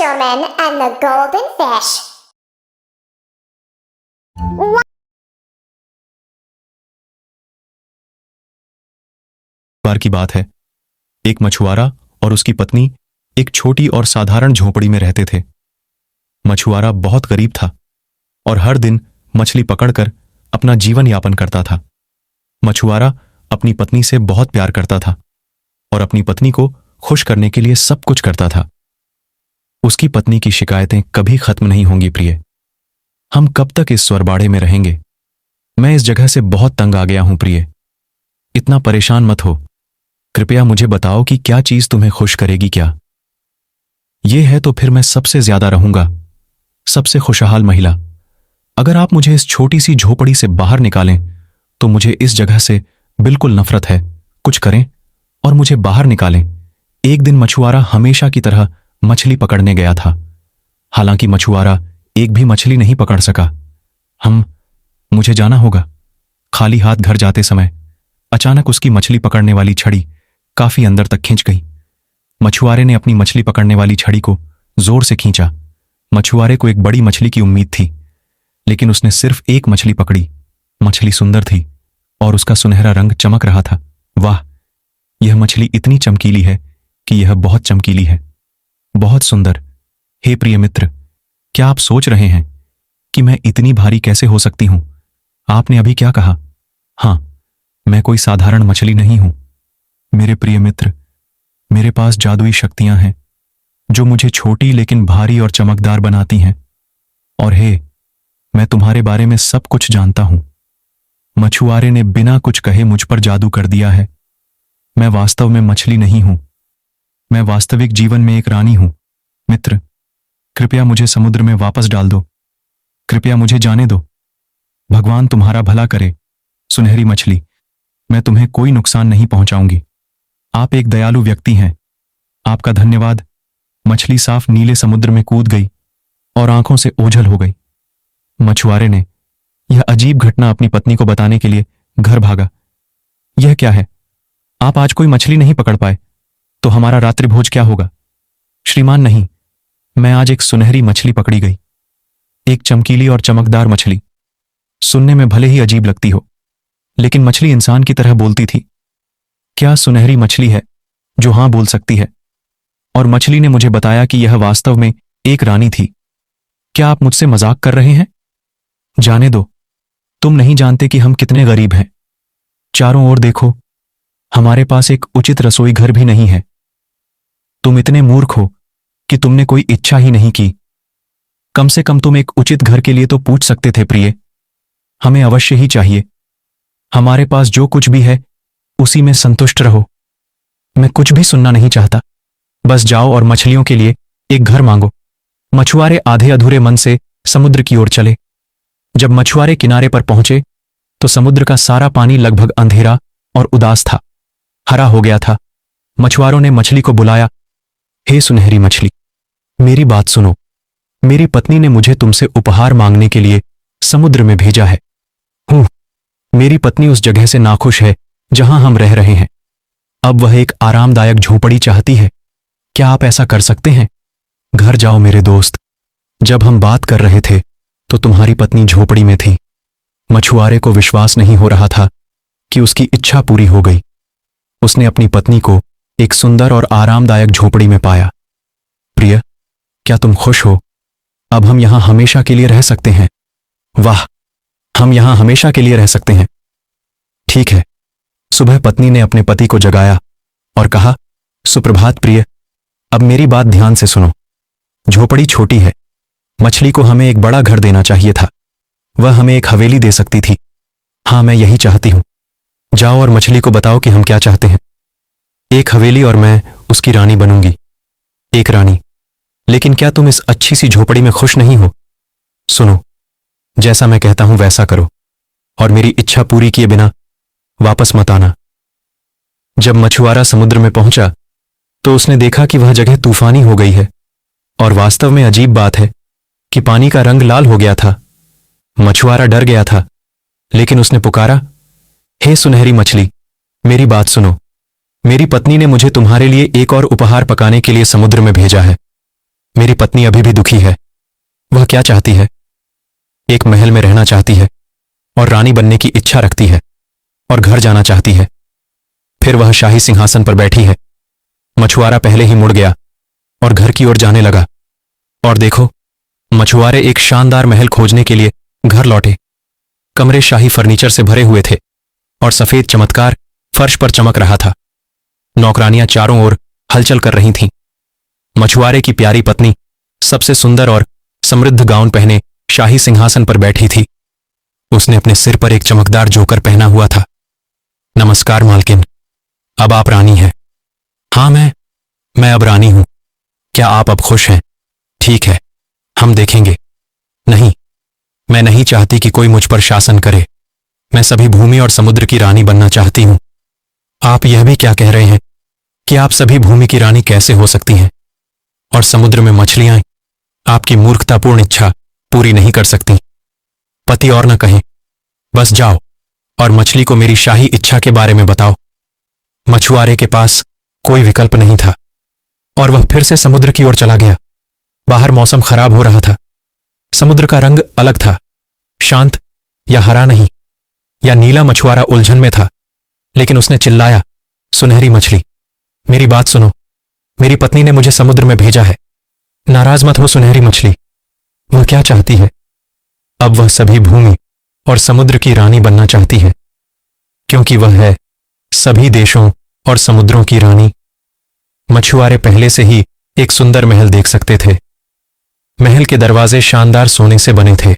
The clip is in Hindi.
Fisherman and the Golden Fish. बार की बात है, एक मछुआरा और उसकी पत्नी एक छोटी और साधारण झोपड़ी में रहते थे। मछुआरा बहुत गरीब था और हर दिन मछली पकड़कर अपना जीवन यापन करता था। मछुआरा अपनी पत्नी से बहुत प्यार करता था और अपनी पत्नी को खुश करने के लिए सब कुछ करता था। उसकी पत्नी की शिकायतें कभी खत्म नहीं होंगी। प्रिय, हम कब तक इस स्वरबाड़े में रहेंगे? मैं इस जगह से बहुत तंग आ गया हूं। प्रिय, इतना परेशान मत हो। कृपया मुझे बताओ कि क्या चीज तुम्हें खुश करेगी। क्या ये है तो फिर मैं सबसे ज्यादा रहूंगा, सबसे खुशहाल महिला। अगर आप मुझे इस छोटी सी झोपड़ी से बाहर निकालें तो मुझे इस जगह से बिल्कुल नफरत है। कुछ करें और मुझे बाहर निकालें। एक दिन मछुआरा हमेशा की तरह मछली पकड़ने गया था। हालांकि मछुआरा एक भी मछली नहीं पकड़ सका। मुझे जाना होगा। खाली हाथ घर जाते समय अचानक उसकी मछली पकड़ने वाली छड़ी काफी अंदर तक खिंच गई। मछुआरे ने अपनी मछली पकड़ने वाली छड़ी को जोर से खींचा। मछुआरे को एक बड़ी मछली की उम्मीद थी, लेकिन उसने सिर्फ एक मछली पकड़ी। मछली सुंदर थी और उसका सुनहरा रंग चमक रहा था। वाह, यह मछली इतनी चमकीली है कि यह बहुत चमकीली है, बहुत सुंदर। हे प्रिय मित्र, क्या आप सोच रहे हैं कि मैं इतनी भारी कैसे हो सकती हूं? आपने अभी क्या कहा? हां, मैं कोई साधारण मछली नहीं हूं। मेरे प्रिय मित्र, मेरे पास जादुई शक्तियां हैं जो मुझे छोटी लेकिन भारी और चमकदार बनाती हैं। और हे, मैं तुम्हारे बारे में सब कुछ जानता हूं। मछुआरे ने बिना कुछ कहे मुझ पर जादू कर दिया है। मैं वास्तव में मछली नहीं हूं, मैं वास्तविक जीवन में एक रानी हूं। मित्र, कृपया मुझे समुद्र में वापस डाल दो। कृपया मुझे जाने दो। भगवान तुम्हारा भला करे। सुनहरी मछली, मैं तुम्हें कोई नुकसान नहीं पहुंचाऊंगी। आप एक दयालु व्यक्ति हैं। आपका धन्यवाद। मछली साफ नीले समुद्र में कूद गई और आंखों से ओझल हो गई। मछुआरे ने यह अजीब घटना अपनी पत्नी को बताने के लिए घर भागा। यह क्या है? आप आज कोई मछली नहीं पकड़ पाए तो हमारा रात्रि भोज क्या होगा? श्रीमान, नहीं, मैं आज एक सुनहरी मछली पकड़ी गई। एक चमकीली और चमकदार मछली। सुनने में भले ही अजीब लगती हो, लेकिन मछली इंसान की तरह बोलती थी। क्या सुनहरी मछली है जो हां बोल सकती है? और मछली ने मुझे बताया कि यह वास्तव में एक रानी थी। क्या आप मुझसे मजाक कर रहे हैं? जाने दो। तुम नहीं जानते कि हम कितने गरीब हैं। चारों ओर देखो, हमारे पास एक उचित रसोई घर भी नहीं है। तुम इतने मूर्ख हो कि तुमने कोई इच्छा ही नहीं की। कम से कम तुम एक उचित घर के लिए तो पूछ सकते थे। प्रिय, हमें अवश्य ही चाहिए। हमारे पास जो कुछ भी है उसी में संतुष्ट रहो। मैं कुछ भी सुनना नहीं चाहता। बस जाओ और मछलियों के लिए एक घर मांगो। मछुआरे आधे अधूरे मन से समुद्र की ओर चले। जब मछुआरे किनारे पर पहुंचे तो समुद्र का सारा पानी लगभग अंधेरा और उदास था, हरा हो गया था। मछुआरों ने मछली को बुलाया। हे सुनहरी मछली, मेरी बात सुनो। मेरी पत्नी ने मुझे तुमसे उपहार मांगने के लिए समुद्र में भेजा है। मेरी पत्नी उस जगह से नाखुश है जहां हम रह रहे हैं। अब वह एक आरामदायक झोपड़ी चाहती है। क्या आप ऐसा कर सकते हैं? घर जाओ मेरे दोस्त। जब हम बात कर रहे थे तो तुम्हारी पत्नी झोपड़ी में थी। मछुआरे को विश्वास नहीं हो रहा था कि उसकी इच्छा पूरी हो गई। उसने अपनी पत्नी को एक सुंदर और आरामदायक झोपड़ी में पाया। प्रिय, क्या तुम खुश हो? अब हम यहां हमेशा के लिए रह सकते हैं। वाह, हम यहां हमेशा के लिए रह सकते हैं। ठीक है। सुबह पत्नी ने अपने पति को जगाया और कहा, सुप्रभात प्रिय, अब मेरी बात ध्यान से सुनो। झोपड़ी छोटी है। मछली को हमें एक बड़ा घर देना चाहिए था। वह हमें एक हवेली दे सकती थी। हाँ, मैं यही चाहती हूं। जाओ और मछली को बताओ कि हम क्या चाहते हैं। एक हवेली और मैं उसकी रानी बनूंगी। एक रानी? लेकिन क्या तुम इस अच्छी सी झोपड़ी में खुश नहीं हो? सुनो, जैसा मैं कहता हूं वैसा करो और मेरी इच्छा पूरी किए बिना वापस मत आना। जब मछुआरा समुद्र में पहुंचा तो उसने देखा कि वह जगह तूफानी हो गई है और वास्तव में अजीब बात है कि पानी का रंग लाल हो गया था। मछुआरा डर गया था, लेकिन उसने पुकारा, हे सुनहरी मछली, मेरी बात सुनो। मेरी पत्नी ने मुझे तुम्हारे लिए एक और उपहार पकाने के लिए समुद्र में भेजा है। मेरी पत्नी अभी भी दुखी है। वह क्या चाहती है? एक महल में रहना चाहती है और रानी बनने की इच्छा रखती है और घर जाना चाहती है। फिर वह शाही सिंहासन पर बैठी है। मछुआरा पहले ही मुड़ गया और घर की ओर जाने लगा। और देखो, मछुआरे एक शानदार महल खोजने के लिए घर लौटे। कमरे शाही फर्नीचर से भरे हुए थे और सफेद चमत्कार फर्श पर चमक रहा था। नौकरानियां चारों ओर हलचल कर रही थीं। मछुआरे की प्यारी पत्नी सबसे सुंदर और समृद्ध गाउन पहने शाही सिंहासन पर बैठी थी। उसने अपने सिर पर एक चमकदार जोकर पहना हुआ था। नमस्कार मालकिन, अब आप रानी हैं। हाँ, मैं अब रानी हूं। क्या आप अब खुश हैं? ठीक है, हम देखेंगे। नहीं, मैं नहीं चाहती कि कोई मुझ पर शासन करे। मैं सभी भूमि और समुद्र की रानी बनना चाहती हूं। आप यह भी क्या कह रहे हैं कि आप सभी भूमि की रानी कैसे हो सकती हैं और समुद्र में मछलियां आपकी मूर्खतापूर्ण इच्छा पूरी नहीं कर सकती? पति और न कहें, बस जाओ और मछली को मेरी शाही इच्छा के बारे में बताओ। मछुआरे के पास कोई विकल्प नहीं था और वह फिर से समुद्र की ओर चला गया। बाहर मौसम खराब हो रहा था। समुद्र का रंग अलग था, शांत या हरा नहीं या नीला। मछुआरा उलझन में था, लेकिन उसने चिल्लाया, सुनहरी मछली, मेरी बात सुनो। मेरी पत्नी ने मुझे समुद्र में भेजा है। नाराज मत हो सुनहरी मछली। वह क्या चाहती है? अब वह सभी भूमि और समुद्र की रानी बनना चाहती है, क्योंकि वह है सभी देशों और समुद्रों की रानी। मछुआरे पहले से ही एक सुंदर महल देख सकते थे। महल के दरवाजे शानदार सोने से बने थे